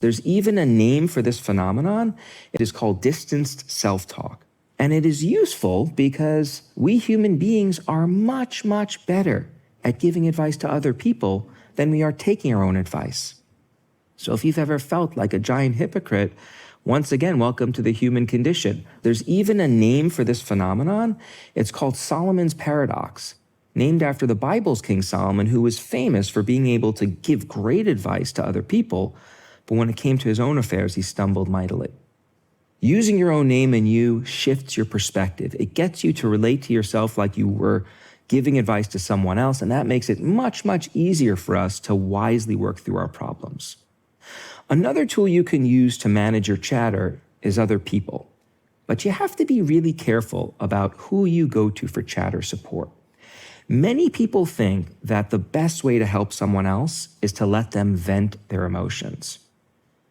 There's even a name for this phenomenon. It is called distanced self-talk. And it is useful because we human beings are much, much better at giving advice to other people than we are taking our own advice. So if you've ever felt like a giant hypocrite, once again, welcome to the human condition. There's even a name for this phenomenon. It's called Solomon's paradox, named after the Bible's King Solomon, who was famous for being able to give great advice to other people, but when it came to his own affairs, he stumbled mightily. Using your own name and you shifts your perspective. It gets you to relate to yourself like you were giving advice to someone else, and that makes it much, much easier for us to wisely work through our problems. Another tool you can use to manage your chatter is other people, but you have to be really careful about who you go to for chatter support. Many people think that the best way to help someone else is to let them vent their emotions.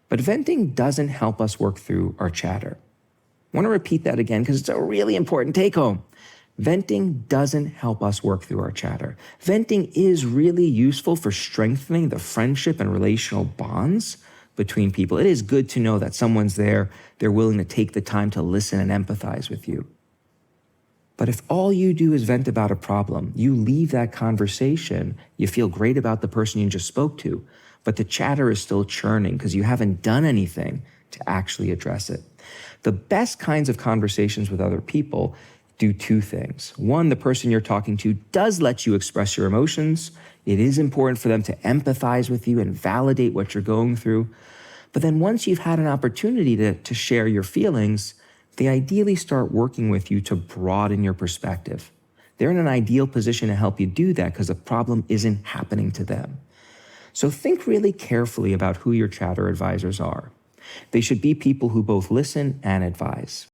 But venting doesn't help us work through our chatter. I want to repeat that again because it's a really important take-home. Venting doesn't help us work through our chatter. Venting is really useful for strengthening the friendship and relational bonds between people. It is good to know that someone's there, they're willing to take the time to listen and empathize with you. But if all you do is vent about a problem, you leave that conversation, you feel great about the person you just spoke to, but the chatter is still churning because you haven't done anything to actually address it. The best kinds of conversations with other people do two things. One, the person you're talking to does let you express your emotions. It is important for them to empathize with you and validate what you're going through. But then once you've had an opportunity to share your feelings, they ideally start working with you to broaden your perspective. They're in an ideal position to help you do that because the problem isn't happening to them. So think really carefully about who your chatter advisors are. They should be people who both listen and advise.